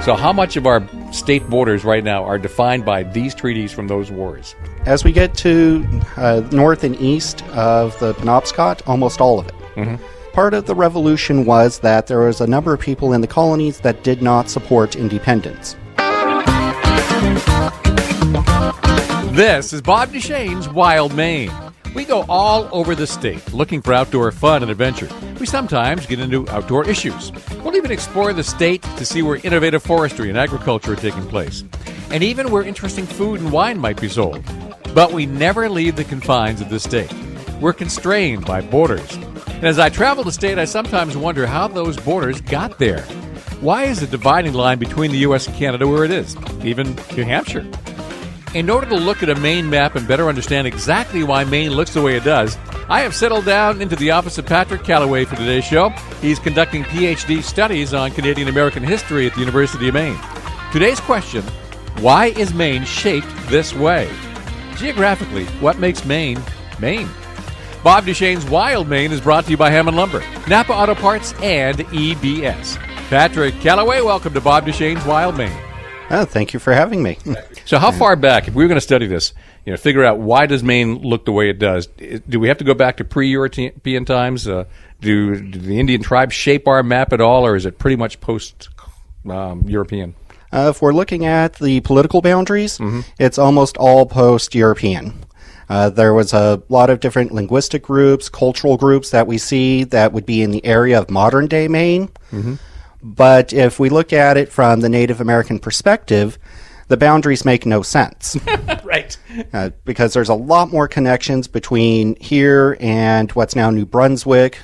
So how much of our state borders right now are defined by these treaties from those wars? As we get to north and east of the Penobscot, almost all of it. Mm-hmm. Part of the revolution was that there was a number of people in the colonies that did not support independence. This is Bob Duchesne's Wild Maine. We go all over the state looking for outdoor fun and adventure. We sometimes get into outdoor issues. We'll even explore the state to see where innovative forestry and agriculture are taking place, and even where interesting food and wine might be sold. But we never leave the confines of the state. We're constrained by borders. And as I travel the state, I sometimes wonder how those borders got there. Why is the dividing line between the U.S. and Canada where it is, even New Hampshire? In order to look at a Maine map and better understand exactly why Maine looks the way it does, I have settled down into the office of Patrick Calloway for today's show. He's conducting PhD studies on Canadian American history at the University of Maine. Today's question, why is Maine shaped this way? Geographically, what makes Maine, Maine? Bob Duchesne's Wild Maine is brought to you by Hammond Lumber, Napa Auto Parts, and EBS. Patrick Calloway, welcome to Bob Duchesne's Wild Maine. Thank you for having me. So how far back, if we were going to study this, figure out why does Maine look the way it does, do we have to go back to pre-European times? Do the Indian tribes shape our map at all, or is it pretty much post-European? If we're looking at the political boundaries, it's almost all post-European. There was a lot of different linguistic groups, cultural groups that we see that would be in the area of modern-day Maine. Mm-hmm. But if we look at it from the Native American perspective, the boundaries make no sense. Right. Because there's a lot more connections between here and what's now New Brunswick,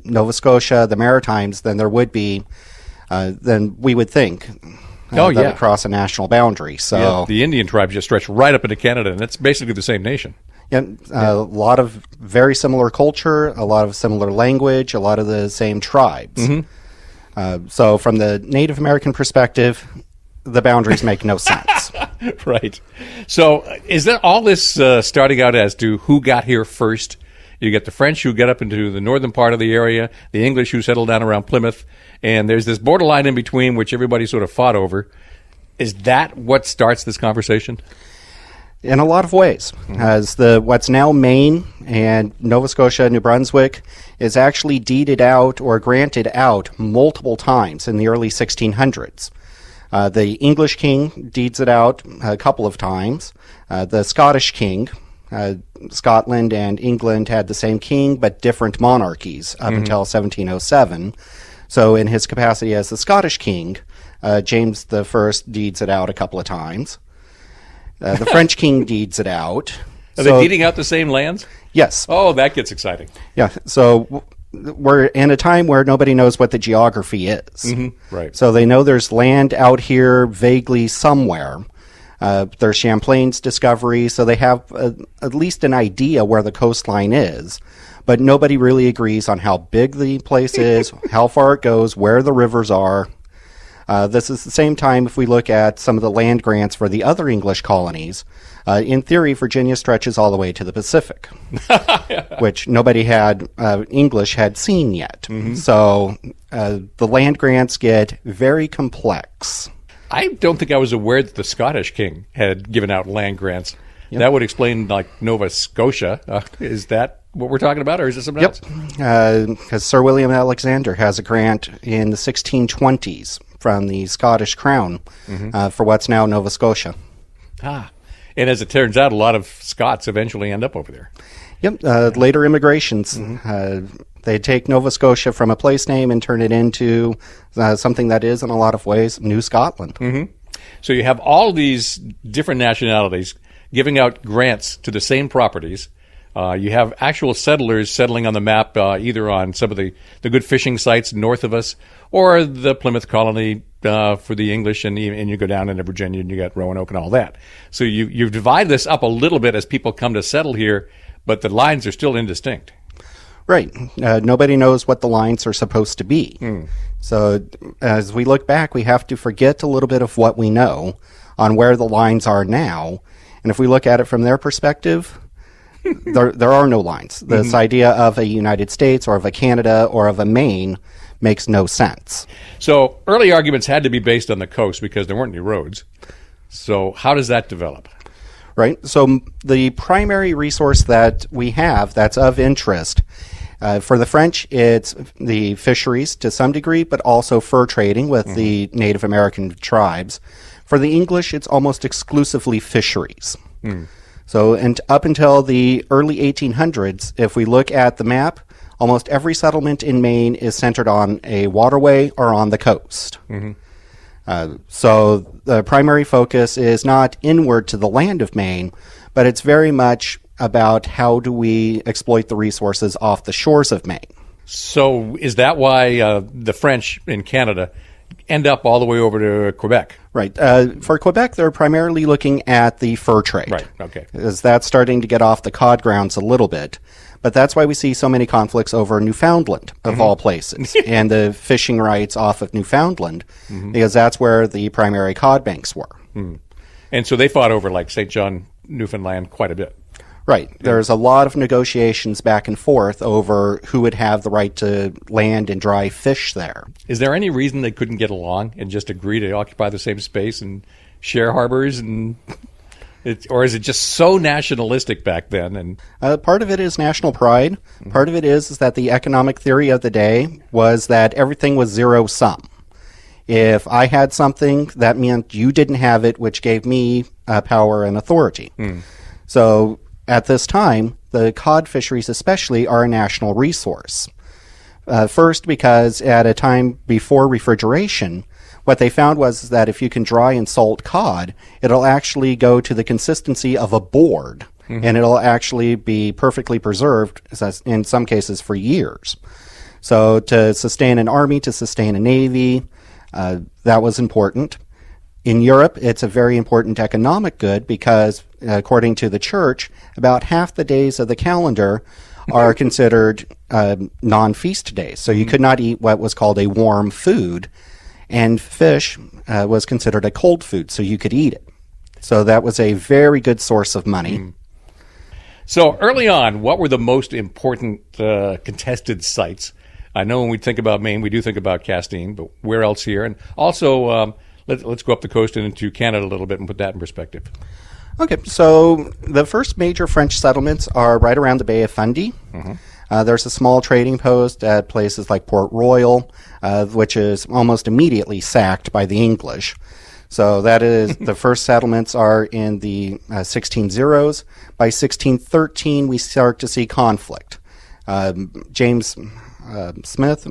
Nova Scotia, the Maritimes, than there would be, than we would think. Across a national boundary. So the Indian tribes just stretch right up into Canada, and it's basically the same nation. A lot of very similar culture, a lot of similar language, a lot of the same tribes. Mm-hmm. So from the Native American perspective, the boundaries make no sense. Right. So is that all this starting out as to who got here first? You get the French who get up into the northern part of the area, the English who settled down around Plymouth, and there's this borderline in between which everybody sort of fought over. Is that what starts this conversation? In a lot of ways, as what's now Maine and Nova Scotia, New Brunswick, is actually deeded out or granted out multiple times in the early 1600s. The English king deeds it out a couple of times. The Scottish king, Scotland and England had the same king but different monarchies up until 1707. So in his capacity as the Scottish king, James I deeds it out a couple of times. The French king deeds it out. Are they deeding out the same lands? Yes. Oh, that gets exciting. Yeah. So we're in a time where nobody knows what the geography is. Mm-hmm. Right. So they know there's land out here vaguely somewhere. There's Champlain's discovery, so they have at least an idea where the coastline is. But nobody really agrees on how big the place is, how far it goes, where the rivers are. This is the same time if we look at some of the land grants for the other English colonies. In theory, Virginia stretches all the way to the Pacific, which nobody English had seen yet. Mm-hmm. So the land grants get very complex. I don't think I was aware that the Scottish king had given out land grants. Yep. That would explain, Nova Scotia. Is that what we're talking about, or is it something else? Because Sir William Alexander has a grant in the 1620s from the Scottish crown for what's now Nova Scotia. And as it turns out, a lot of Scots eventually end up over there. Yep, later immigrations. They take Nova Scotia from a place name and turn it into something that is, in a lot of ways, New Scotland. Mm-hmm. So you have all these different nationalities giving out grants to the same properties. You have actual settlers settling on the map, either on some of the good fishing sites north of us, or the Plymouth colony for the English, and you go down into Virginia and you got Roanoke and all that. So you divide this up a little bit as people come to settle here, but the lines are still indistinct. Right. Nobody knows what the lines are supposed to be. So as we look back, we have to forget a little bit of what we know on where the lines are now. And if we look at it from their perspective, there are no lines. This idea of a United States or of a Canada or of a Maine makes no sense. So early arguments had to be based on the coast because there weren't any roads. So how does that develop? Right. So the primary resource that we have that's of interest for the French, it's the fisheries to some degree, but also fur trading with the Native American tribes. For the English, it's almost exclusively fisheries. So and up until the early 1800s, if we look at the map, almost every settlement in Maine is centered on a waterway or on the coast. So the primary focus is not inward to the land of Maine, but it's very much about how do we exploit the resources off the shores of Maine. So is that why the French in Canada end up all the way over to Quebec? Right. For Quebec, they're primarily looking at the fur trade. Right, okay. Because that's starting to get off the cod grounds a little bit. But that's why we see so many conflicts over Newfoundland, of all places, and the fishing rights off of Newfoundland, because that's where the primary cod banks were. And so they fought over, like, St. John, Newfoundland quite a bit. Right. There's a lot of negotiations back and forth over who would have the right to land and dry fish there. Is there any reason they couldn't get along and just agree to occupy the same space and share harbors? Or is it just so nationalistic back then? And part of it is national pride. Part of it is that the economic theory of the day was that everything was zero sum. If I had something, that meant you didn't have it, which gave me power and authority. So at this time, the cod fisheries especially are a national resource. First, because at a time before refrigeration, what they found was that if you can dry and salt cod, it'll actually go to the consistency of a board, and it'll actually be perfectly preserved, in some cases, for years. So to sustain an army, to sustain a navy, that was important. In Europe, it's a very important economic good because, according to the church, about half the days of the calendar are considered non-feast days. So you could not eat what was called a warm food, and fish was considered a cold food, so you could eat it. So that was a very good source of money. So early on, what were the most important contested sites? I know when we think about Maine, we do think about Castine, but where else here? And also, let's go up the coast and into Canada a little bit and put that in perspective. Okay, so the first major French settlements are right around the Bay of Fundy. There's a small trading post at places like Port Royal, which is almost immediately sacked by the English. So that is the first settlements are in the 1600s. By 1613, we start to see conflict. John Smith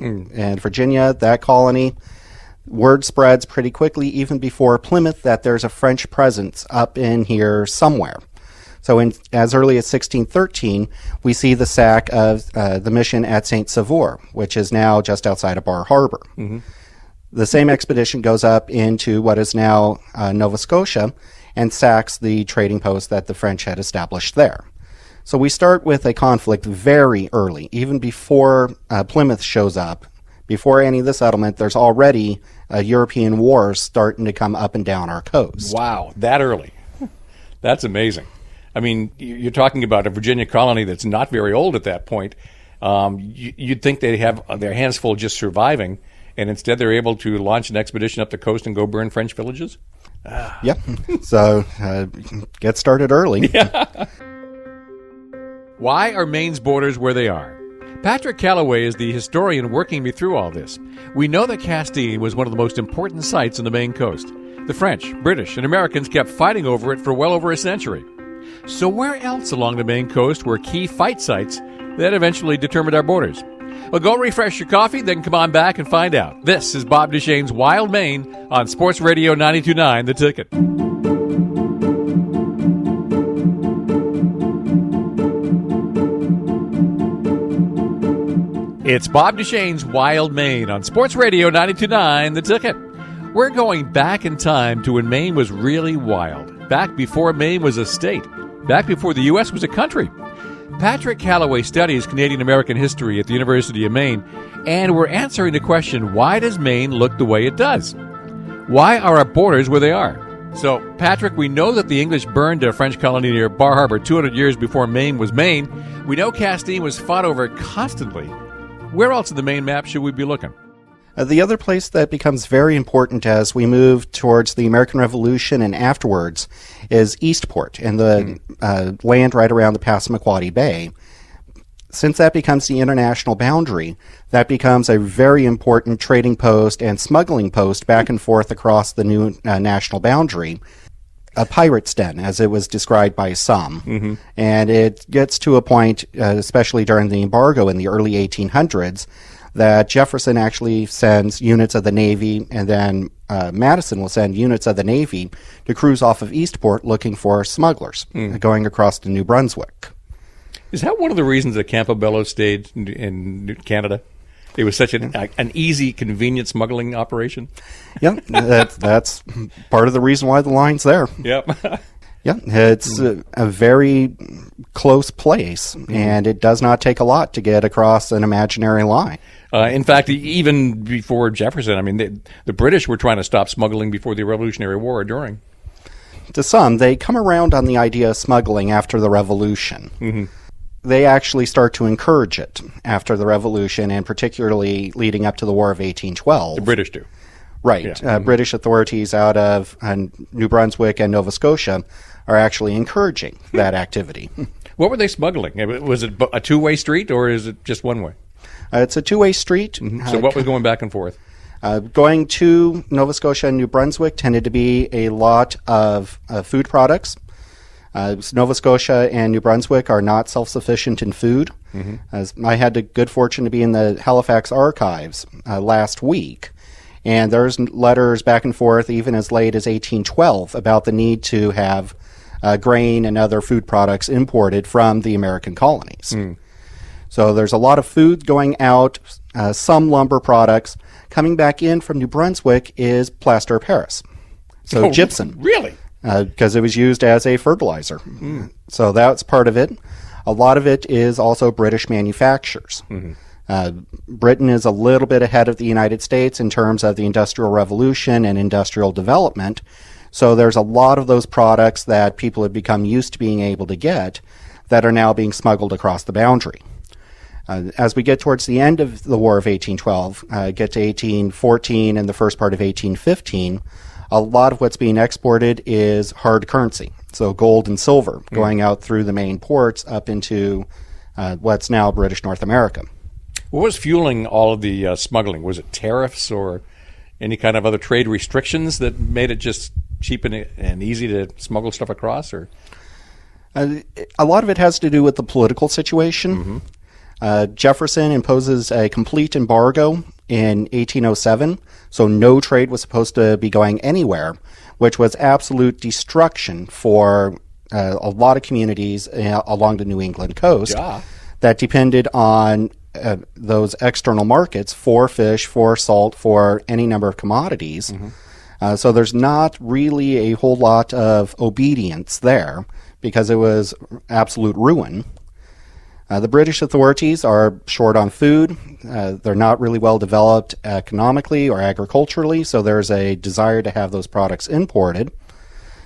and Virginia, that colony. Word spreads pretty quickly, even before Plymouth, that there's a French presence up in here somewhere. So as early as 1613, we see the sack of the mission at St. Sauveur, which is now just outside of Bar Harbor. The same expedition goes up into what is now Nova Scotia and sacks the trading post that the French had established there. So we start with a conflict very early, even before Plymouth shows up. Before any of the settlement, there's already European wars starting to come up and down our coast. Wow, that early. That's amazing. I mean, you're talking about a Virginia colony that's not very old at that point. You'd think they'd have their hands full just surviving, and instead they're able to launch an expedition up the coast and go burn French villages? Yep. So get started early. Yeah. Why are Maine's borders where they are? Patrick Calloway is the historian working me through all this. We know that Castine was one of the most important sites on the Maine coast. The French, British, and Americans kept fighting over it for well over a century. So where else along the Maine coast were key fight sites that eventually determined our borders? Well, go refresh your coffee, then come on back and find out. This is Bob Duchesne's Wild Maine on Sports Radio 92.9 The Ticket. It's Bob Duchesne's Wild Maine on Sports Radio 92.9 The Ticket. We're going back in time to when Maine was really wild, back before Maine was a state, back before the U.S. was a country. Patrick Calloway studies Canadian-American history at the University of Maine, and we're answering the question, why does Maine look the way it does? Why are our borders where they are? So, Patrick, we know that the English burned a French colony near Bar Harbor 200 years before Maine was Maine. We know Castine was fought over constantly. Where else in the Maine map should we be looking? The other place that becomes very important as we move towards the American Revolution and afterwards is Eastport and the land right around the Passamaquoddy Bay. Since that becomes the international boundary, that becomes a very important trading post and smuggling post back and forth across the new national boundary. A pirate's den, as it was described by some. And it gets to a point, especially during the embargo in the early 1800s, that Jefferson actually sends units of the Navy, and then Madison will send units of the Navy to cruise off of Eastport looking for smugglers going across to New Brunswick. Is that one of the reasons that Campobello stayed in Canada? It was such an easy, convenient smuggling operation? Yeah, that's part of the reason why the line's there. Yep. Yeah, it's a very close place, and it does not take a lot to get across an imaginary line. In fact, even before Jefferson, I mean, the British were trying to stop smuggling before the Revolutionary War or during. To some, they come around on the idea of smuggling after the Revolution. They actually start to encourage it after the Revolution, and particularly leading up to the War of 1812. The British do. Right. Yeah. British authorities out of New Brunswick and Nova Scotia are actually encouraging that activity. What were they smuggling? Was it a two-way street, or is it just one way? It's a two-way street. So what was going back and forth? Going to Nova Scotia and New Brunswick tended to be a lot of food products. Nova Scotia and New Brunswick are not self-sufficient in food. As I had the good fortune to be in the Halifax archives last week, and there's letters back and forth even as late as 1812 about the need to have grain and other food products imported from the American colonies. So there's a lot of food going out, some lumber products. Coming back in from New Brunswick is plaster of Paris. So gypsum. Really? Because it was used as a fertilizer. So that's part of it. A lot of it is also British manufacturers. Britain is a little bit ahead of the United States in terms of the Industrial Revolution and industrial development. So there's a lot of those products that people have become used to being able to get that are now being smuggled across the boundary. As we get towards the end of the War of 1812, get to 1814 and the first part of 1815, a lot of what's being exported is hard currency, so gold and silver, going out through the main ports up into what's now British North America. What was fueling all of the smuggling? Was it tariffs or any kind of other trade restrictions that made it just cheap and easy to smuggle stuff across? Or a lot of it has to do with the political situation. Jefferson imposes a complete embargo in 1807, so no trade was supposed to be going anywhere, which was absolute destruction for a lot of communities along the New England coast that depended on those external markets for fish, for salt, for any number of commodities. So there's not really a whole lot of obedience there because it was absolute ruin. The British authorities are short on food. They're not really well developed economically or agriculturally, so there's a desire to have those products imported.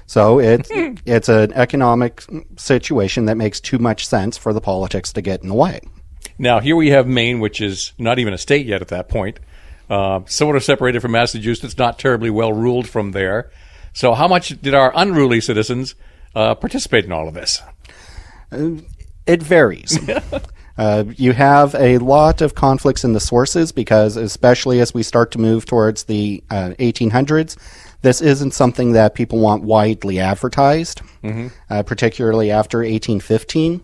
So it's an economic situation that makes too much sense for the politics to get in the way. Now, here we have Maine, which is not even a state yet at that point. Sort of separated from Massachusetts, not terribly well ruled from there. So how much did our unruly citizens participate in all of this? It varies. You have a lot of conflicts in the sources because, especially as we start to move towards the 1800s, this isn't something that people want widely advertised, particularly after 1815.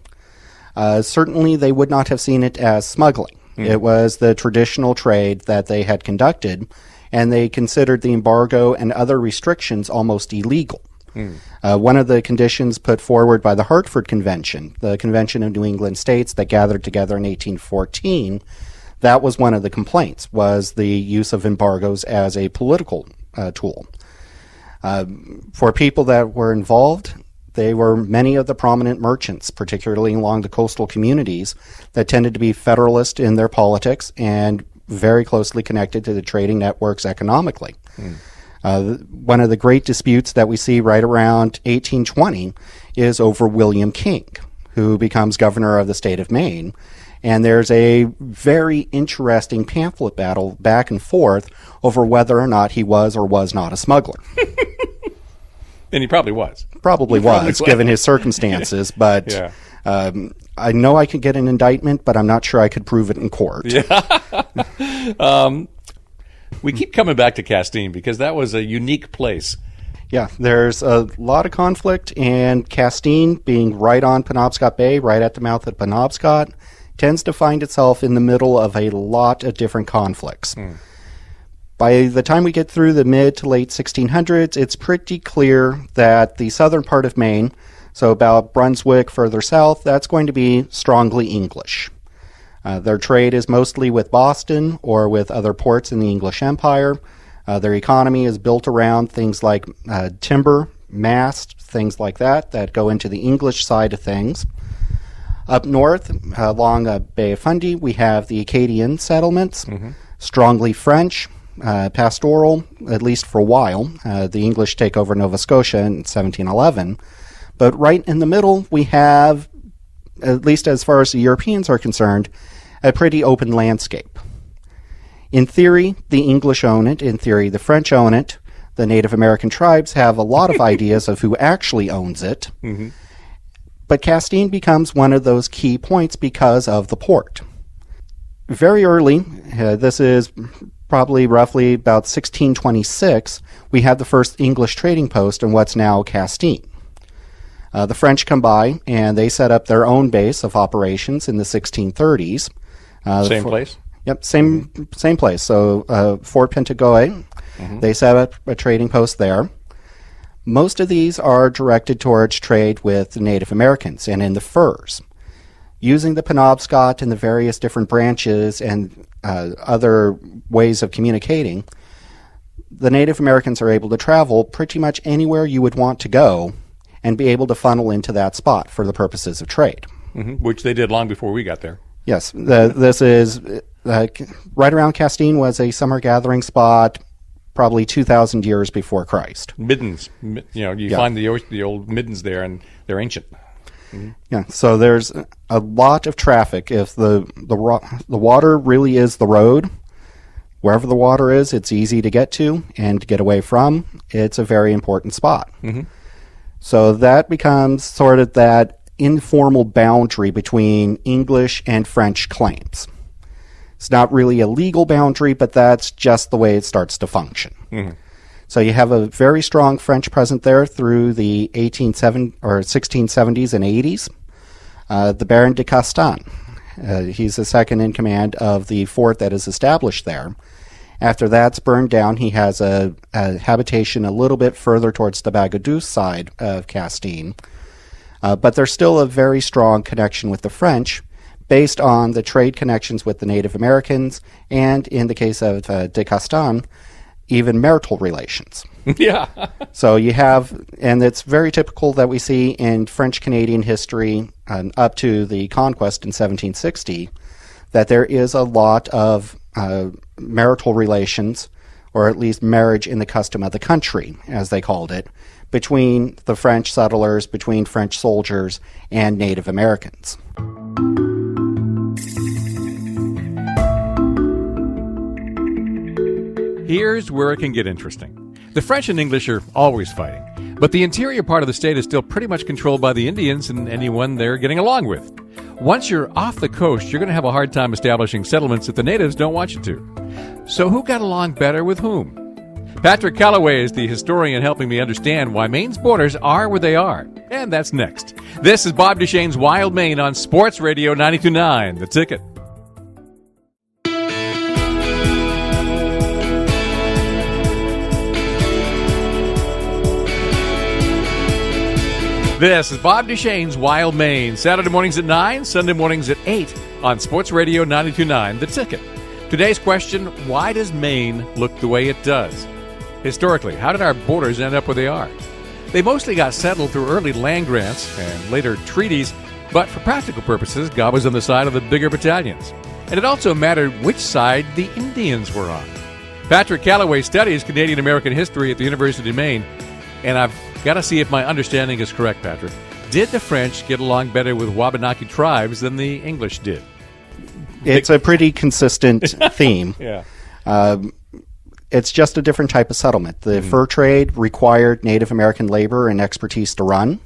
Certainly, they would not have seen it as smuggling. It was the traditional trade that they had conducted, and they considered the embargo and other restrictions almost illegal. One of the conditions put forward by the Hartford Convention, the Convention of New England States that gathered together in 1814, that was one of the complaints, was the use of embargoes as a political tool. For people that were involved, they were many of the prominent merchants, particularly along the coastal communities, that tended to be federalist in their politics and very closely connected to the trading networks economically. One of the great disputes that we see right around 1820 is over William King, who becomes governor of the state of Maine. And there's a very interesting pamphlet battle back and forth over whether or not he was or was not a smuggler. And he probably was. Probably was, given his circumstances. But Yeah. I know I could get an indictment, but I'm not sure I could prove it in court. We keep coming back to Castine because that was a unique place. Yeah, there's a lot of conflict, and Castine, being right on Penobscot Bay, right at the mouth of Penobscot, tends to find itself in the middle of a lot of different conflicts. By the time we get through the mid to late 1600s, it's pretty clear that the southern part of Maine, so about Brunswick further south, that's going to be strongly English. Their trade is mostly with Boston or with other ports in the English Empire. Their economy is built around things like timber, mast, things like that go into the English side of things. Up north, along Bay of Fundy, we have the Acadian settlements, strongly French, pastoral, at least for a while. The English take over Nova Scotia in 1711. But right in the middle, we have, at least as far as the Europeans are concerned, a pretty open landscape. In theory, the English own it. In theory, the French own it. The Native American tribes have a lot of ideas of who actually owns it. But Castine becomes one of those key points because of the port. Very early, this is probably roughly about 1626, we have the first English trading post in what's now Castine. The French come by, and they set up their own base of operations in the 1630s. Same place? Yep, same place. So Fort Pentagoet, they set up a trading post there. Most of these are directed towards trade with the Native Americans and in the furs. Using the Penobscot and the various different branches and other ways of communicating, the Native Americans are able to travel pretty much anywhere you would want to go and be able to funnel into that spot for the purposes of trade. Which they did long before we got there. Yes, this is right around Castine was a summer gathering spot, probably 2,000 years before Christ. Middens, you find the old middens there, and they're ancient. Yeah, so there's a lot of traffic. If the water really is the road, wherever the water is, it's easy to get to and to get away from. It's a very important spot. So that becomes sort of that informal boundary between English and French claims. It's not really a legal boundary, but that's just the way it starts to function. So you have a very strong French presence there through the 1670s and 80s. The Baron de Castan, he's the second in command of the fort that is established there. After that's burned down, he has a habitation a little bit further towards the Bagaduce side of Castine. But there's still a very strong connection with the French based on the trade connections with the Native Americans, and in the case of de Castan, even marital relations. So you have, and it's very typical that we see in French-Canadian history up to the conquest in 1760, that there is a lot of marital relations, or at least marriage in the custom of the country, as they called it, between the French settlers, between French soldiers, and Native Americans. Here's where it can get interesting. The French and English are always fighting, but the interior part of the state is still pretty much controlled by the Indians and anyone they're getting along with. Once you're off the coast, you're going to have a hard time establishing settlements if the natives don't want you to. So who got along better with whom? Patrick Calloway is the historian helping me understand why Maine's borders are where they are. And that's next. This is Bob Duchesne's Wild Maine on Sports Radio 92.9, The Ticket. This is Bob Duchesne's Wild Maine, Saturday mornings at 9, Sunday mornings at 8 on Sports Radio 92.9, The Ticket. Today's question, why does Maine look the way it does? Historically, how did our borders end up where they are? They mostly got settled through early land grants and later treaties, but for practical purposes, God was on the side of the bigger battalions. And it also mattered which side the Indians were on. Patrick Calloway studies Canadian-American history at the University of Maine, and I've got to see if my understanding is correct, Patrick. Did the French get along better with Wabanaki tribes than the English did? It's a pretty consistent theme. Yeah. It's just a different type of settlement. The fur trade required Native American labor and expertise to run.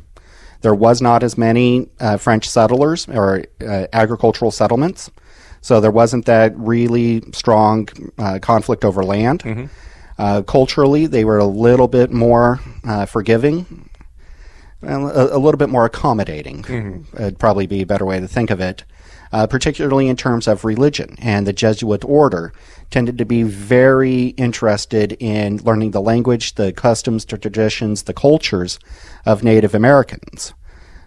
There was not as many French settlers or agricultural settlements, so there wasn't that really strong conflict over land. Culturally, they were a little bit more forgiving, and a little bit more accommodating. It'd probably be a better way to think of it. Particularly in terms of religion. And the Jesuit order tended to be very interested in learning the language, the customs, the traditions, the cultures of Native Americans.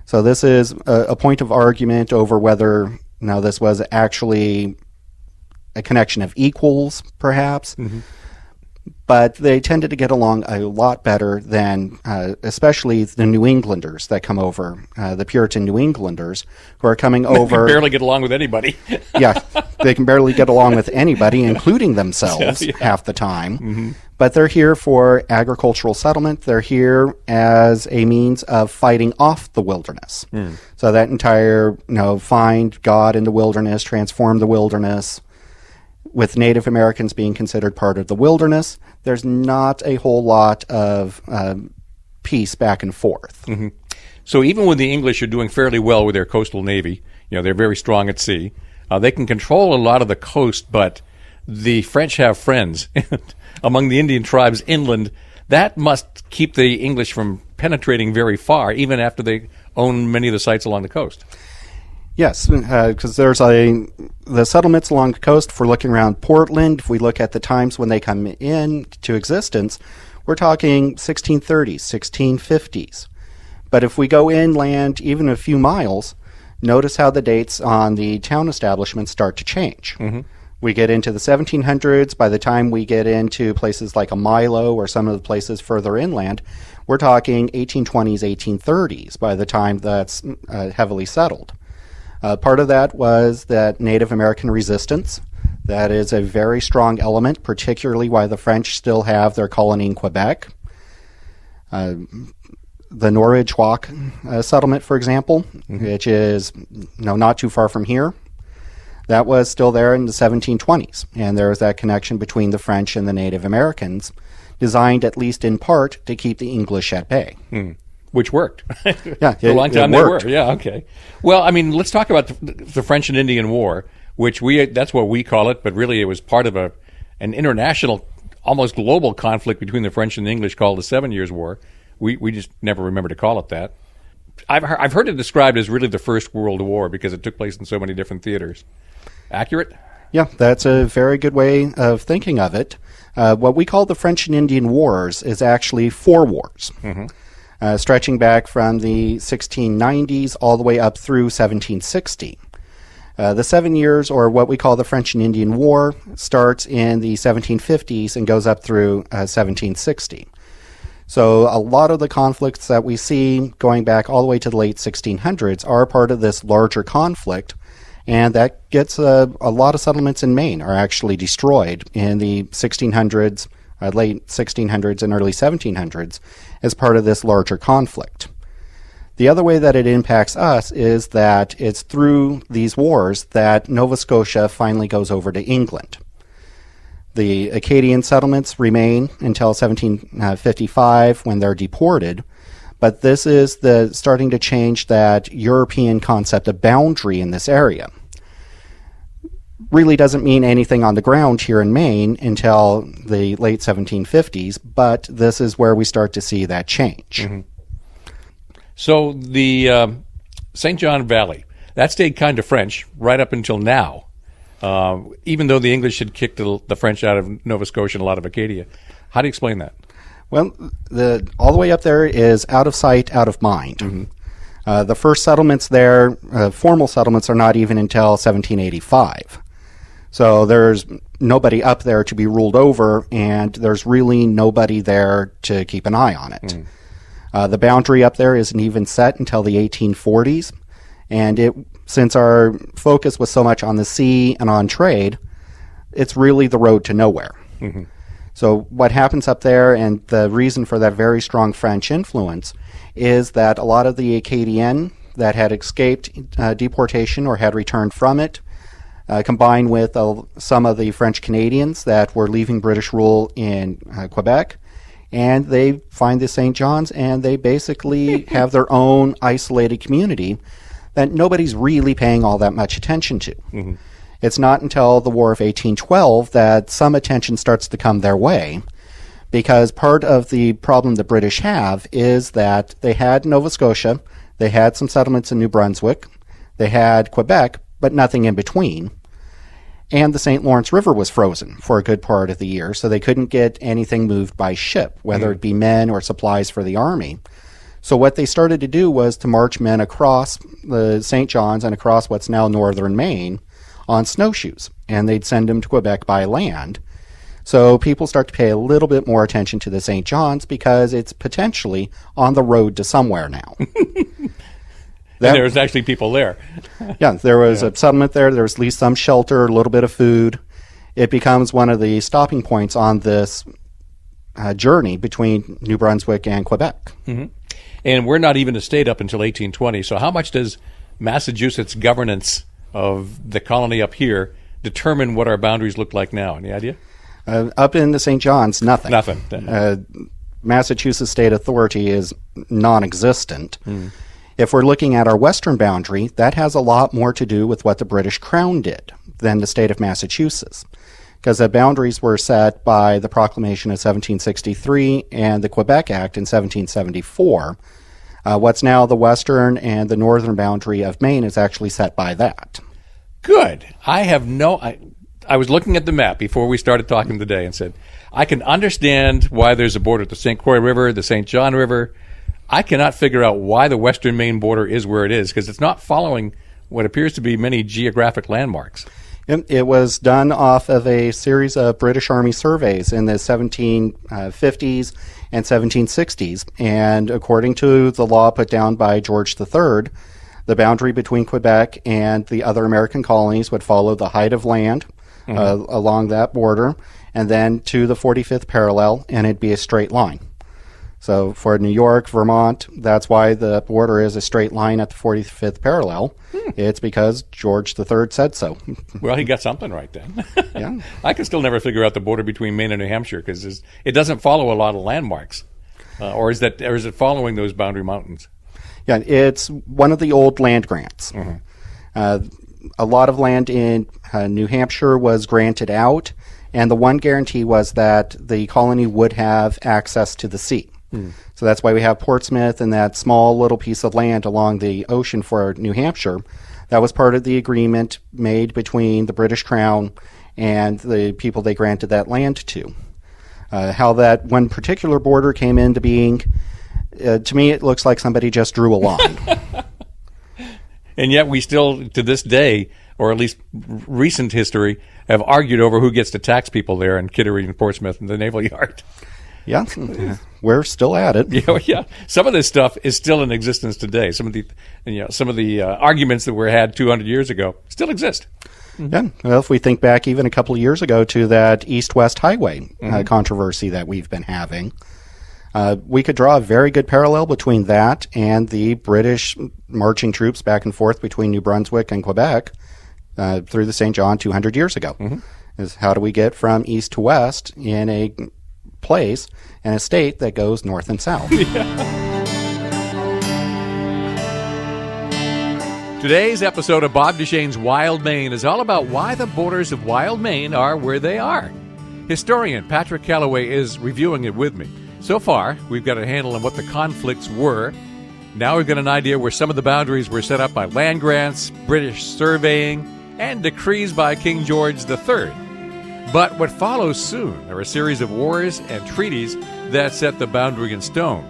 So this is a point of argument over whether this was actually a connection of equals, perhaps. But they tended to get along a lot better than, especially the New Englanders that come over, the Puritan New Englanders who are coming over. They can barely get along with anybody. Yeah, they can barely get along with anybody, including themselves, half the time. But they're here for agricultural settlement. They're here as a means of fighting off the wilderness. So that entire, find God in the wilderness, transform the wilderness. With Native Americans being considered part of the wilderness, there's not a whole lot of peace back and forth. So even when the English are doing fairly well with their coastal navy, they're very strong at sea, they can control a lot of the coast, but the French have friends among the Indian tribes inland. That must keep the English from penetrating very far, even after they own many of the sites along the coast. Yes, because there's the settlements along the coast. If we're looking around Portland, if we look at the times when they come into existence, we're talking 1630s, 1650s. But if we go inland even a few miles, notice how the dates on the town establishments start to change. We get into the 1700s. By the time we get into places like a Milo or some of the places further inland, we're talking 1820s, 1830s by the time that's heavily settled. Part of that was that Native American resistance. That is a very strong element, particularly why the French still have their colony in Quebec. The Norridgewock settlement, for example, which is not too far from here, that was still there in the 1720s. And there was that connection between the French and the Native Americans, designed at least in part to keep the English at bay. Which worked. Yeah, for a long time they worked. were. Yeah, okay. Well, I mean, let's talk about the French and Indian War, which that's what we call it, but really it was part of an international, almost global conflict between the French and the English called the 7 Years' War. We just never remember to call it that. I've heard it described as really the First World War because it took place in so many different theaters. Accurate? Yeah, that's a very good way of thinking of it. What we call the French and Indian Wars is actually 4 wars. Stretching back from the 1690s all the way up through 1760. The 7 years, or what we call the French and Indian War, starts in the 1750s and goes up through 1760. So a lot of the conflicts that we see going back all the way to the late 1600s are part of this larger conflict, and that gets a lot of settlements in Maine are actually destroyed in the 1600s, late 1600s and early 1700s as part of this larger conflict. The other way that it impacts us is that it's through these wars that Nova Scotia finally goes over to England. The Acadian settlements remain until 1755 when they're deported, but this is the starting to change that European concept of boundary in this area. Really doesn't mean anything on the ground here in Maine until the late 1750s, but this is where we start to see that change. So the St. John Valley, that stayed kind of French right up until now, even though the English had kicked the French out of Nova Scotia and a lot of Acadia. How do you explain that? Well, all the way up there is out of sight, out of mind. The first settlements there, formal settlements, are not even until 1785. So there's nobody up there to be ruled over, and there's really nobody there to keep an eye on it. The boundary up there isn't even set until the 1840s, and since our focus was so much on the sea and on trade, it's really the road to nowhere. So what happens up there, and the reason for that very strong French influence, is that a lot of the Acadian that had escaped deportation or had returned from it combined with some of the French Canadians that were leaving British rule in Quebec. And they find the St. John's, and they basically have their own isolated community that nobody's really paying all that much attention to. Mm-hmm. It's not until the War of 1812 that some attention starts to come their way, because part of the problem the British have is that they had Nova Scotia, they had some settlements in New Brunswick, they had Quebec, but nothing in between. And the St. Lawrence River was frozen for a good part of the year, so they couldn't get anything moved by ship, whether it be men or supplies for the army. So what they started to do was to march men across the St. John's and across what's now northern Maine on snowshoes, and they'd send them to Quebec by land. So people start to pay a little bit more attention to the St. John's because it's potentially on the road to somewhere now. And there was actually people there. Yeah, there was a settlement there. There was at least some shelter, a little bit of food. It becomes one of the stopping points on this journey between New Brunswick and Quebec. Mm-hmm. And we're not even a state up until 1820. So how much does Massachusetts governance of the colony up here determine what our boundaries look like now? Any idea? Up in the St. John's, nothing. Nothing. Massachusetts state authority is non-existent. Mm. If we're looking at our western boundary, that has a lot more to do with what the British Crown did than the state of Massachusetts, because the boundaries were set by the Proclamation of 1763 and the Quebec Act in 1774. What's now the western and the northern boundary of Maine is actually set by that. Good. I was looking at the map before we started talking today and said, I can understand why there's a border at the St. Croix River, the St. John River. I cannot figure out why the western Maine border is where it is, because it's not following what appears to be many geographic landmarks. It was done off of a series of British Army surveys in the 1750s and 1760s, and according to the law put down by George III, the boundary between Quebec and the other American colonies would follow the height of land along that border, and then to the 45th parallel, and it'd be a straight line. So for New York, Vermont, that's why the border is a straight line at the 45th parallel. It's because George III said so. Well, he got something right then. Yeah. I can still never figure out the border between Maine and New Hampshire because it doesn't follow a lot of landmarks. Or is it following those boundary mountains? Yeah, it's one of the old land grants. Mm-hmm. A lot of land in New Hampshire was granted out, and the one guarantee was that the colony would have access to the sea. So that's why we have Portsmouth and that small little piece of land along the ocean for New Hampshire. That was part of the agreement made between the British Crown and the people they granted that land to. How that one particular border came into being, to me it looks like somebody just drew a line. And yet we still, to this day, or at least recent history, have argued over who gets to tax people there in Kittery and Portsmouth and the Naval Yard. Yeah, we're still at it. Yeah. Some of this stuff is still in existence today. Some of the arguments that were had 200 years ago still exist. Mm-hmm. Yeah. Well, if we think back even a couple of years ago to that East-West Highway controversy that we've been having, we could draw a very good parallel between that and the British marching troops back and forth between New Brunswick and Quebec through the St. John 200 years ago. Mm-hmm. Is how do we get from east to west in a place and a state that goes north and south. Today's episode of Bob Duchesne's Wild Maine is all about why the borders of Wild Maine are where they are. Historian Patrick Calloway is reviewing it with me. So far, we've got a handle on what the conflicts were. Now we've got an idea where some of the boundaries were set up by land grants, British surveying, and decrees by King George III. But what follows soon are a series of wars and treaties that set the boundary in stone,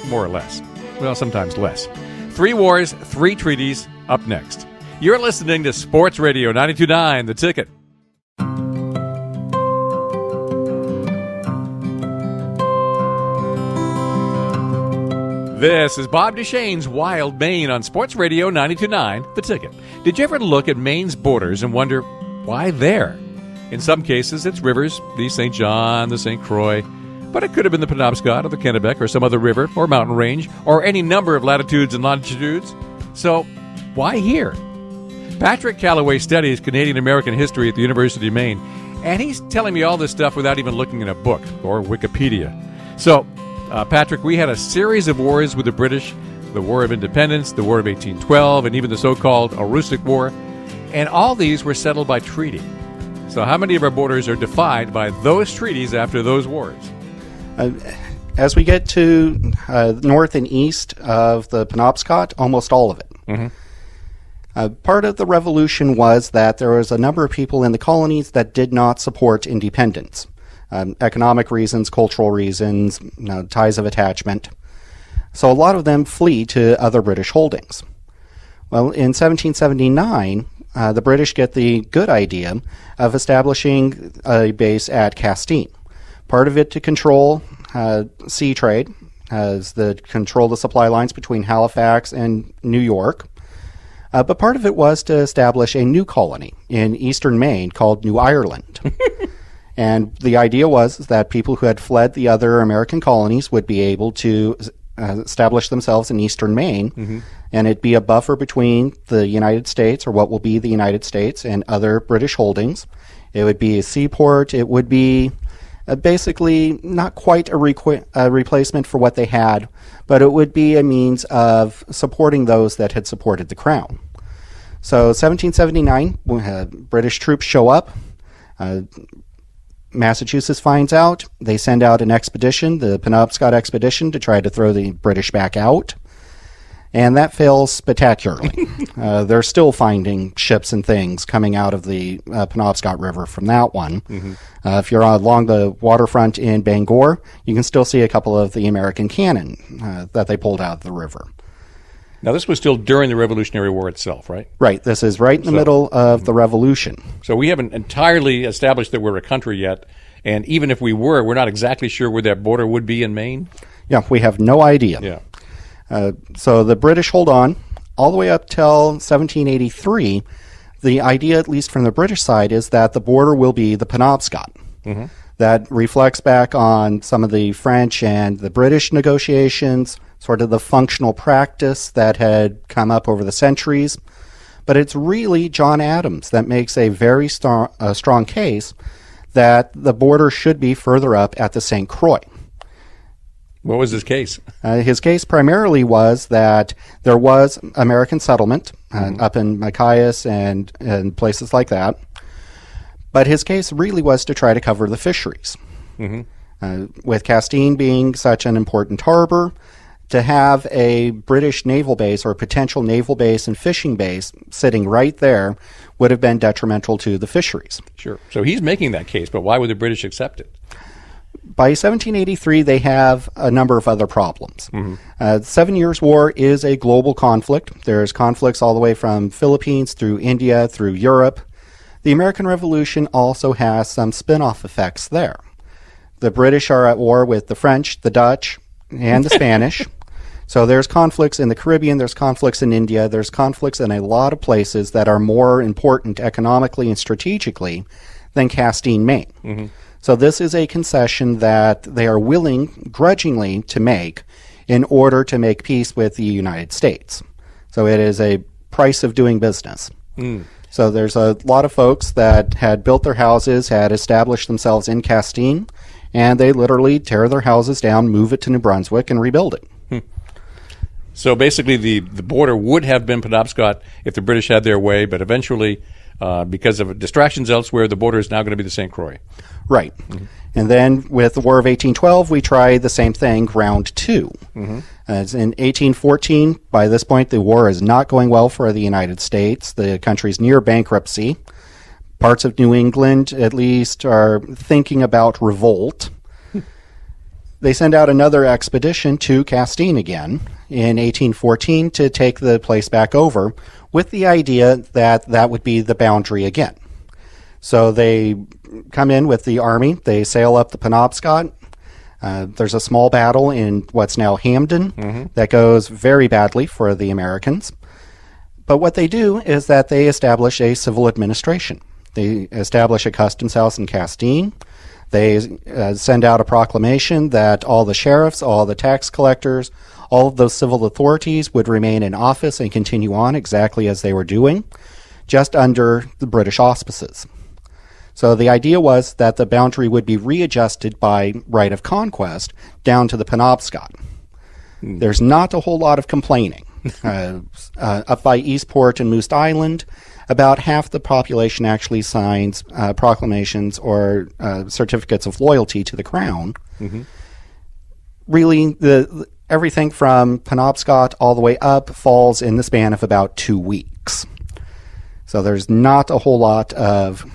more or less. Well, sometimes less. 3 wars, 3 treaties, up next. You're listening to Sports Radio 92.9, The Ticket. This is Bob Duchesne's Wild Maine on Sports Radio 92.9, The Ticket. Did you ever look at Maine's borders and wonder, why there? In some cases, it's rivers, the St. John, the St. Croix, but it could have been the Penobscot or the Kennebec or some other river or mountain range or any number of latitudes and longitudes. So, why here? Patrick Calloway studies Canadian-American history at the University of Maine, and he's telling me all this stuff without even looking in a book or Wikipedia. So, Patrick, we had a series of wars with the British, the War of Independence, the War of 1812, and even the so-called Aroostook War, and all these were settled by treaty. So how many of our borders are defined by those treaties after those wars? As we get to north and east of the Penobscot, almost all of it. Mm-hmm. Part of the revolution was that there was a number of people in the colonies that did not support independence. Economic reasons, cultural reasons, ties of attachment. So a lot of them flee to other British holdings. Well, in 1779, the British get the good idea of establishing a base at Castine. Part of it to control sea trade, as the control the supply lines between Halifax and New York. But part of it was to establish a new colony in eastern Maine called New Ireland. And the idea was that people who had fled the other American colonies would be able to establish themselves in eastern Maine, mm-hmm. and it'd be a buffer between the United States, or what will be the United States, and other British holdings. It would be a seaport. It would be basically not quite a replacement for what they had, but it would be a means of supporting those that had supported the Crown. So 1779, British troops show up. Massachusetts finds out. They send out an expedition, the Penobscot expedition, to try to throw the British back out. And that fails spectacularly. They're still finding ships and things coming out of the Penobscot River from that one. Mm-hmm. If you're along the waterfront in Bangor, you can still see a couple of the American cannon that they pulled out of the river. Now, this was still during the Revolutionary War itself, right? Right. This is right in the middle of the Revolution. So we haven't entirely established that we're a country yet. And even if we were, we're not exactly sure where that border would be in Maine? Yeah, we have no idea. Yeah. So the British hold on all the way up till 1783. The idea, at least from the British side, is that the border will be the Penobscot. Mm-hmm. That reflects back on some of the French and the British negotiations, sort of the functional practice that had come up over the centuries. But it's really John Adams that makes a very strong case that the border should be further up at the St. Croix. What was his case? His case primarily was that there was American settlement up in Machias and places like that. But his case really was to try to cover the fisheries. Mm-hmm. With Castine being such an important harbor, to have a British naval base or potential naval base and fishing base sitting right there would have been detrimental to the fisheries. Sure. So he's making that case, but why would the British accept it? By 1783, they have a number of other problems. Mm-hmm. The 7 Years' War is a global conflict. There's conflicts all the way from Philippines through India, through Europe. The American Revolution also has some spin-off effects there. The British are at war with the French, the Dutch, and the Spanish. So there's conflicts in the Caribbean, there's conflicts in India, there's conflicts in a lot of places that are more important economically and strategically than Castine, Maine. Mm-hmm. So this is a concession that they are willing, grudgingly, to make in order to make peace with the United States. So it is a price of doing business. Mm. So there's a lot of folks that had built their houses, had established themselves in Castine, and they literally tear their houses down, move it to New Brunswick, and rebuild it. So basically the border would have been Penobscot if the British had their way, but eventually, because of distractions elsewhere, the border is now going to be the St. Croix. Right. Mm-hmm. And then with the War of 1812, we try the same thing, round two. Mm-hmm. As in 1814, by this point, the war is not going well for the United States. The country's near bankruptcy. Parts of New England, at least, are thinking about revolt. They send out another expedition to Castine again in 1814 to take the place back over, with the idea that that would be the boundary again. So they come in with the army, they sail up the Penobscot. There's a small battle in what's now Hamden that goes very badly for the Americans. But what they do is that they establish a civil administration. They establish a customs house in Castine. They send out a proclamation that all the sheriffs, all the tax collectors, all of those civil authorities would remain in office and continue on exactly as they were doing. just under the British auspices. So the idea was that the boundary would be readjusted by right of conquest down to the Penobscot. There's not a whole lot of complaining. Up by Eastport and Moose Island, about half the population actually signs proclamations or certificates of loyalty to the Crown. Mm-hmm. Really, everything from Penobscot all the way up falls in the span of about 2 weeks. So there's not a whole lot of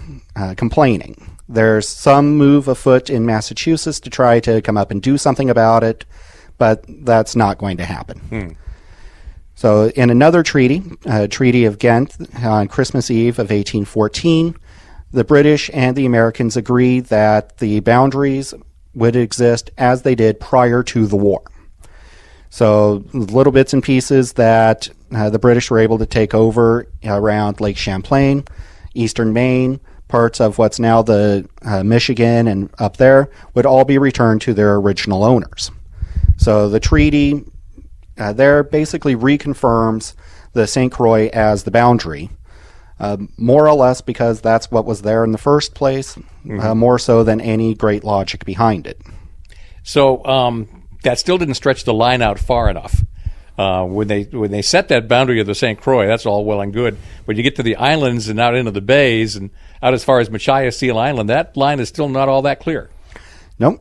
complaining. There's some move afoot in Massachusetts to try to come up and do something about it, but that's not going to happen. So in another treaty, Treaty of Ghent, on Christmas Eve of 1814, the British and the Americans agreed that the boundaries would exist as they did prior to the war. So little bits and pieces that the British were able to take over around Lake Champlain, eastern Maine, parts of what's now the Michigan and up there, would all be returned to their original owners. So the treaty there basically reconfirms the St. Croix as the boundary, more or less because that's what was there in the first place, more so than any great logic behind it. So that still didn't stretch the line out far enough. When they set that boundary of the St. Croix, that's all well and good. But you get to the islands and out into the bays and out as far as Machias Seal Island, that line is still not all that clear. Nope.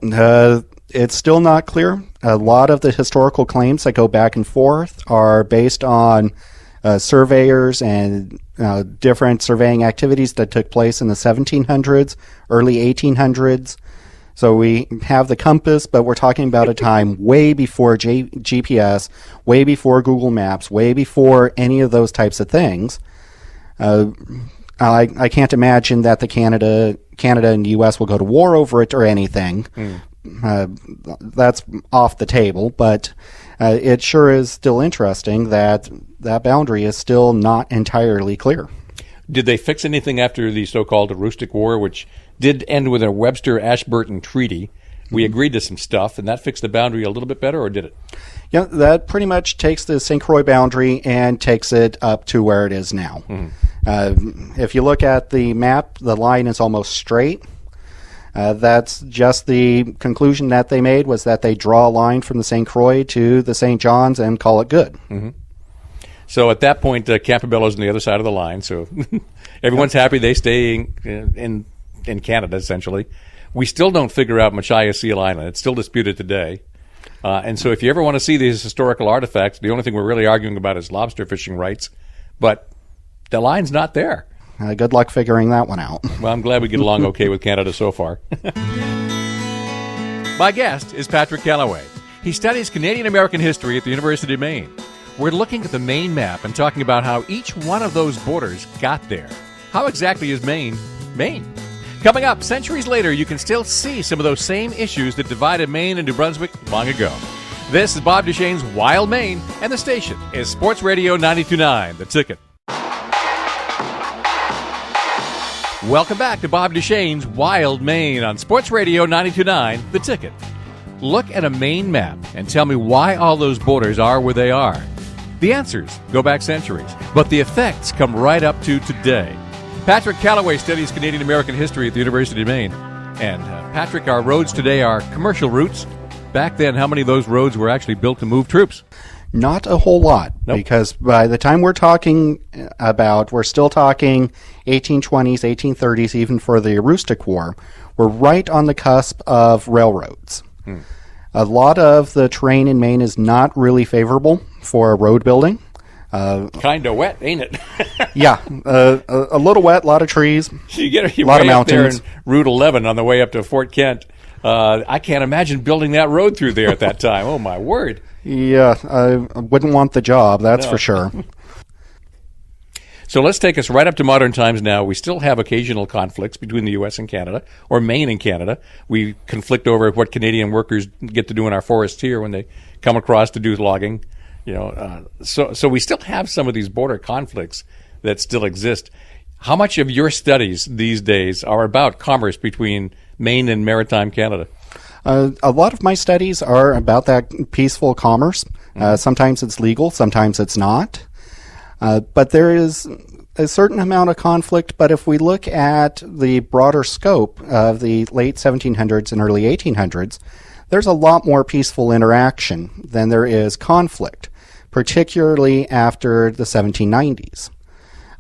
It's still not clear. A lot of the historical claims that go back and forth are based on surveyors and different surveying activities that took place in the 1700s, early 1800s. So we have the compass, but we're talking about a time way before GPS, way before Google Maps, way before any of those types of things. I can't imagine that Canada and the U.S. will go to war over it or anything. That's off the table, but it sure is still interesting that that boundary is still not entirely clear. Did they fix anything after the so-called Aroostook War, which did end with a Webster-Ashburton Treaty? We agreed to some stuff, and that fixed the boundary a little bit better, or did it? Yeah, that pretty much takes the St. Croix boundary and takes it up to where it is now. If you look at the map, the line is almost straight. That's just the conclusion that they made, was that they draw a line from the St. Croix to the St. John's and call it good. So at that point, Campobello's on the other side of the line, so everyone's happy they stay in Canada, essentially. We still don't figure out Machias Seal Island. It's still disputed today. And so if you ever want to see these historical artifacts, the only thing we're really arguing about is lobster fishing rights, but the line's not there. Good luck figuring that one out. Well, I'm glad we get along okay with Canada so far. My guest is Patrick Calloway. He studies Canadian-American history at the University of Maine. We're looking at the Maine map and talking about how each one of those borders got there. How exactly is Maine, Maine? Coming up, centuries later, you can still see some of those same issues that divided Maine and New Brunswick long ago. This is Bob Duchesne's Wild Maine, and the station is Sports Radio 92.9, The Ticket. Welcome back to Bob Duchesne's Wild Maine on Sports Radio 92.9, The Ticket. Look at a Maine map and tell me why all those borders are where they are. The answers go back centuries, but the effects come right up to today. Patrick Calloway studies Canadian-American history at the University of Maine. And Patrick, our roads today are commercial routes. Back then, how many of those roads were actually built to move troops? Not a whole lot, because by the time we're talking about, we're still talking 1820s, 1830s, even for the Aroostook War, we're right on the cusp of railroads. A lot of the terrain in Maine is not really favorable for road building. Kind of wet, ain't it? Yeah, a little wet, a lot of trees, you a lot of mountains. There in Route 11 on the way up to Fort Kent. I can't imagine building that road through there at that time. Oh, my word. Yeah, I wouldn't want the job, that's for sure. So let's take us right up to modern times now. We still have occasional conflicts between the U.S. and Canada, or Maine and Canada. We conflict over what Canadian workers get to do in our forests here when they come across to do logging. So we still have some of these border conflicts that still exist. How much of your studies these days are about commerce between Maine and maritime Canada? A lot of my studies are about that peaceful commerce. Sometimes it's legal, sometimes it's not. But there is a certain amount of conflict, but if we look at the broader scope of the late 1700s and early 1800s, there's a lot more peaceful interaction than there is conflict, particularly after the 1790s.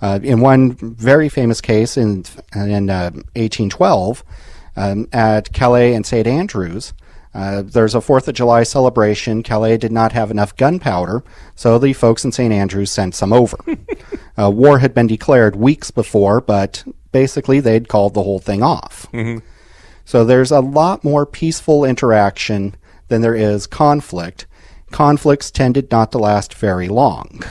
In one very famous case in 1812, at Calais and St. Andrews, there's a 4th of July celebration. Calais did not have enough gunpowder, so the folks in St. Andrews sent some over. War had been declared weeks before, but basically they'd called the whole thing off. Mm-hmm. So there's a lot more peaceful interaction than there is conflict. Conflicts tended not to last very long.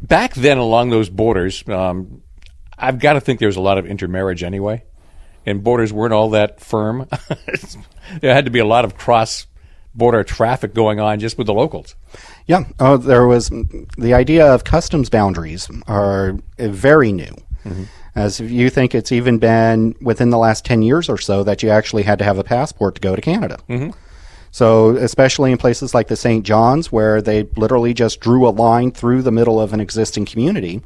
Back then, along those borders, I've got to think there was a lot of intermarriage anyway, and borders weren't all that firm. There had to be a lot of cross-border traffic going on just with the locals. Yeah, there was the idea of customs boundaries are very new. Mm-hmm. As if you think it's even been within the last 10 years or so that you actually had to have a passport to go to Canada. Mm-hmm. So especially in places like the St. John's, where they literally just drew a line through the middle of an existing community,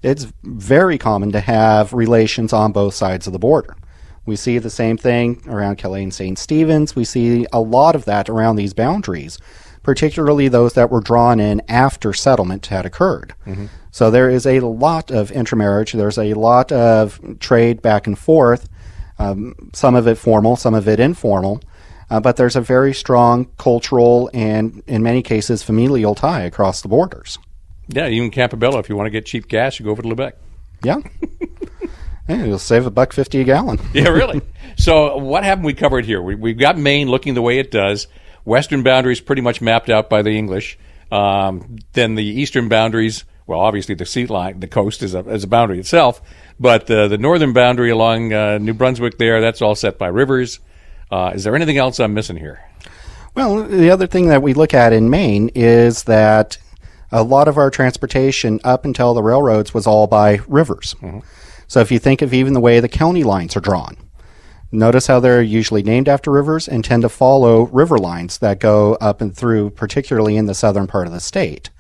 it's very common to have relations on both sides of the border. We see the same thing around Calais and St. Stephen's. We see a lot of that around these boundaries, particularly those that were drawn in after settlement had occurred. Mm-hmm. So there is a lot of intermarriage. There's a lot of trade back and forth, some of it formal, some of it informal. But there's a very strong cultural and, in many cases, familial tie across the borders. Yeah, even Campobello, if you want to get cheap gas, you go over to Lubec. Yeah. Yeah, you'll save $1.50 a gallon. Yeah, really. So what haven't we covered here? We've got Maine looking the way it does. Western boundaries pretty much mapped out by the English. Then the eastern boundaries, well, obviously the sea line, the coast is a boundary itself. But the northern boundary along New Brunswick there, that's all set by rivers. Is there anything else I'm missing here? Well, the other thing that we look at in Maine is that a lot of our transportation up until the railroads was all by rivers. Mm-hmm. So if you think of even the way the county lines are drawn, notice how they're usually named after rivers and tend to follow river lines that go up and through, particularly in the southern part of the state.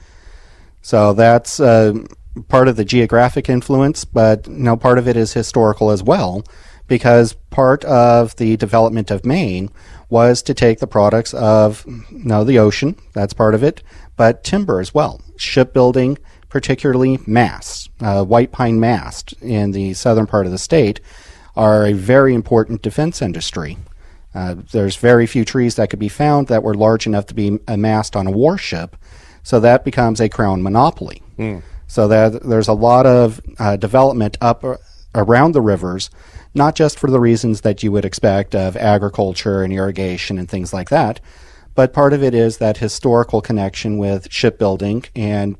So that's part of the geographic influence, but part of it is historical as well, because part of the development of Maine was to take the products of the ocean, that's part of it, but timber as well, shipbuilding, particularly masts. White pine mast in the southern part of the state are a very important defense industry. There's very few trees that could be found that were large enough to be a mast on a warship, so that becomes a crown monopoly. Mm. So that there's a lot of development up around the rivers, not just for the reasons that you would expect of agriculture and irrigation and things like that, but part of it is that historical connection with shipbuilding and,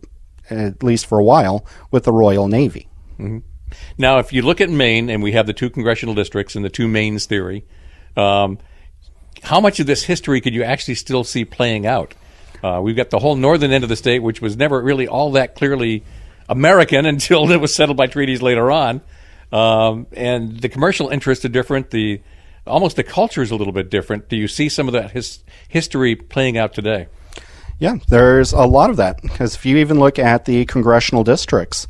at least for a while, with the Royal Navy. Mm-hmm. Now, if you look at Maine, and we have the two congressional districts and the two Maines theory, how much of this history could you actually still see playing out? We've got the whole northern end of the state, which was never really all that clearly American until it was settled by treaties later on. And the commercial interests are different. Almost the culture is a little bit different. Do you see some of that history playing out today? Yeah, there's a lot of that. Because if you even look at the congressional districts,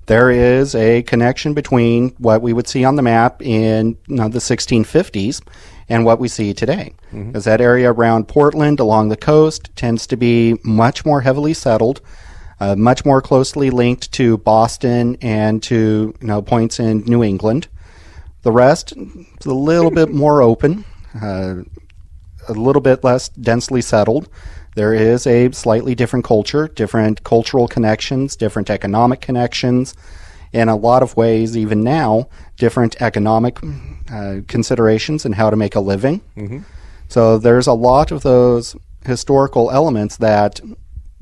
there is a connection between what we would see on the map in the 1650s and what we see today. Mm-hmm. Because that area around Portland along the coast tends to be much more heavily settled, much more closely linked to Boston and to points in New England. The rest is a little bit more open, a little bit less densely settled. There is a slightly different culture, different cultural connections, different economic connections. In a lot of ways, even now, different economic considerations and how to make a living. Mm-hmm. So there's a lot of those historical elements that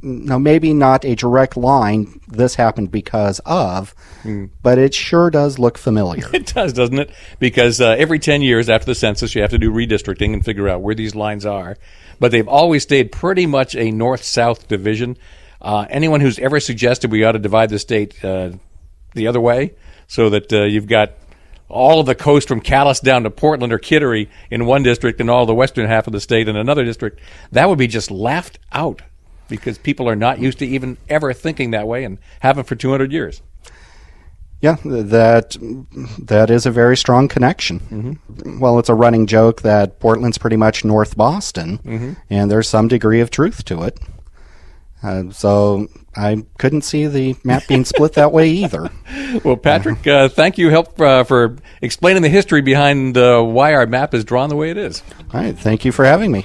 maybe not a direct line, this happened because of, but it sure does look familiar. It does, doesn't it? Because every 10 years after the census, you have to do redistricting and figure out where these lines are. But they've always stayed pretty much a north-south division. Anyone who's ever suggested we ought to divide the state the other way so that you've got all of the coast from Calais down to Portland or Kittery in one district and all the western half of the state in another district, that would be just laughed out because people are not used to even ever thinking that way and haven't for 200 years. Yeah, that is a very strong connection. Mm-hmm. Well, it's a running joke that Portland's pretty much North Boston, and there's some degree of truth to it. So I couldn't see the map being split that way either. Well, Patrick, thank you for explaining the history behind why our map is drawn the way it is. All right, thank you for having me.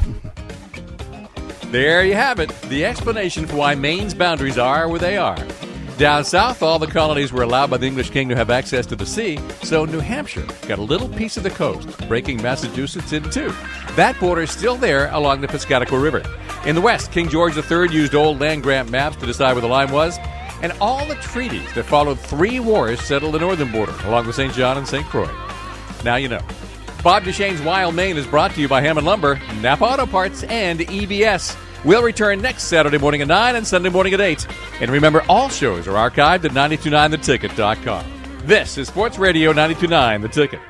There you have it, the explanation for why Maine's boundaries are where they are. Down south, all the colonies were allowed by the English king to have access to the sea, so New Hampshire got a little piece of the coast, breaking Massachusetts in two. That border is still there along the Piscataqua River. In the west, King George III used old land grant maps to decide where the line was, and all the treaties that followed 3 wars settled the northern border along the St. John and St. Croix. Now you know. Bob Duchesne's Wild Maine is brought to you by Hammond Lumber, Napa Auto Parts, and EBS. We'll return next Saturday morning at 9 and Sunday morning at 8. And remember, all shows are archived at 929theticket.com. This is Sports Radio 929 The Ticket.